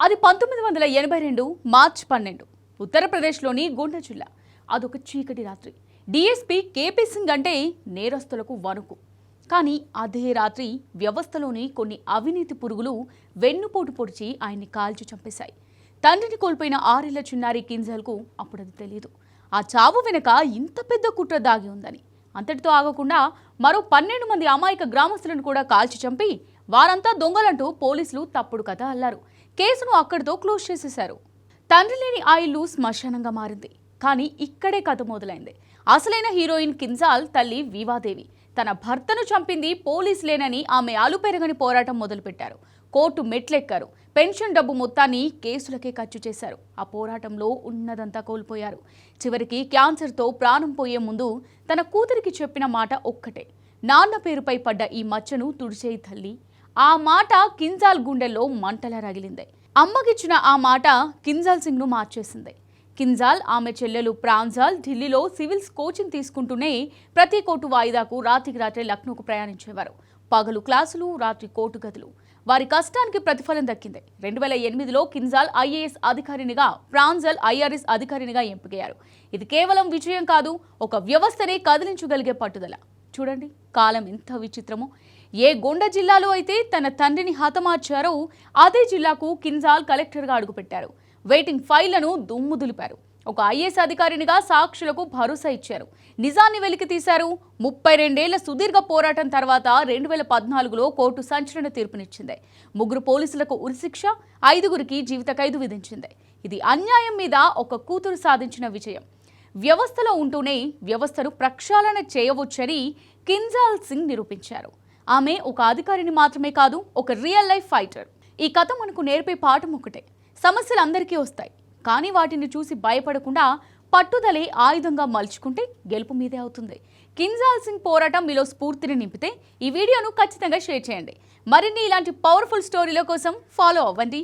అది 1982 మార్చి 12 ఉత్తరప్రదేశ్లోని గోండా జిల్లా. అదొక చీకటి రాత్రి. డిఎస్పీ కేపీ సింగ్ అంటే నేరస్తులకు వణుకు. కానీ అదే రాత్రి వ్యవస్థలోని కొన్ని అవినీతి పురుగులు వెన్నుపోటు పొడిచి ఆయన్ని కాల్చి చంపేశాయి. తండ్రిని కోల్పోయిన 6 ఏళ్ల చిన్నారి కింజల్కు అప్పుడది తెలియదు. ఆ చావు వెనుక ఇంత పెద్ద కుట్ర దాగి ఉందని. అంతటితో ఆగకుండా మరో 12 మంది అమాయక గ్రామస్తులను కూడా కాల్చి చంపి వారంతా దొంగలంటూ పోలీసులు తప్పుడు కథ అల్లారు. కేసును అక్కడితో క్లోజ్ చేసేశారు. తండ్రి లేని ఆ ఇల్లు శ్మశానంగా మారింది. కానీ ఇక్కడే కథ మొదలైంది. అసలైన హీరోయిన్ కింజాల్ తల్లి వివాదేవి తన భర్తను చంపింది పోలీసులేనని ఆమె అలుపెరగని పోరాటం మొదలుపెట్టారు. కోర్టు మెట్లెక్కారు. పెన్షన్ డబ్బు మొత్తాన్ని కేసులకే ఖర్చు చేశారు. ఆ పోరాటంలో ఉన్నదంతా కోల్పోయారు. చివరికి క్యాన్సర్తో ప్రాణం పోయే ముందు తన కూతురికి చెప్పిన మాట ఒక్కటే, నాన్న పేరుపై పడ్డ ఈ మచ్చను తుడిచేయి తల్లి. ఆ మాట కింజాల్ గుండెల్లో మంటలా రగిలింది. అమ్మకిచ్చిన ఆ మాట కింజాల్ సింగ్ను మార్చేసింది. కింజాల్, ఆమె చెల్లెలు ప్రాంజాల్ ఢిల్లీలో సివిల్స్ కోచింగ్ తీసుకుంటూనే ప్రతి కోర్టు వాయిదాకు రాత్రికి రాత్రే లక్నోకు ప్రయాణించేవారు. పగలు క్లాసులు, రాత్రి కోర్టు గదులు. వారి కష్టానికి ప్రతిఫలం దక్కింది. 2008లో కింజాల్ ఐఏఎస్ అధికారినిగా, ప్రాంజల్ ఐఆర్ఎస్ అధికారినిగా ఎంపికయ్యారు. ఇది కేవలం విజయం కాదు, ఒక వ్యవస్థనే కదిలించగలిగే పట్టుదల. చూడండి కాలం ఎంత విచిత్రమో. ఏ గోండా జిల్లాలో అయితే తన తండ్రిని హతమార్చారో అదే జిల్లాకు కింజాల్ కలెక్టర్గా అడుగుపెట్టారు. వెయిటింగ్ ఫైళ్లను దుమ్ము దులిపారు. ఒక ఐఏఎస్ అధికారినిగా సాక్షులకు భరోసా ఇచ్చారు. నిజాన్ని వెలికి తీశారు. 32 ఏళ్ల సుదీర్ఘ పోరాటం తర్వాత 2014లో కోర్టు సంచలన తీర్పునిచ్చింది. 3 పోలీసులకు ఉరిశిక్ష, 5గురికి జీవిత ఖైదు విధించింది. ఇది అన్యాయం మీద ఒక కూతురు సాధించిన విజయం. వ్యవస్థలో ఉంటూనే వ్యవస్థను ప్రక్షాళన చేయవచ్చని కింజాల్ సింగ్ నిరూపించారు. ఆమె ఒక అధికారిని మాత్రమే కాదు, ఒక రియల్ లైఫ్ ఫైటర్. ఈ కథ మనకు నేర్పే పాఠం ఒకటే, సమస్యలు అందరికీ వస్తాయి, కానీ వాటిని చూసి భయపడకుండా పట్టుదలే ఆయుధంగా మలుచుకుంటే గెలుపు మీదే అవుతుంది. కింజాల్ సింగ్ పోరాటం మీలో స్ఫూర్తిని నింపితే ఈ వీడియోను ఖచ్చితంగా షేర్ చేయండి. మరిన్ని ఇలాంటి పవర్ఫుల్ స్టోరీల కోసం ఫాలో అవ్వండి.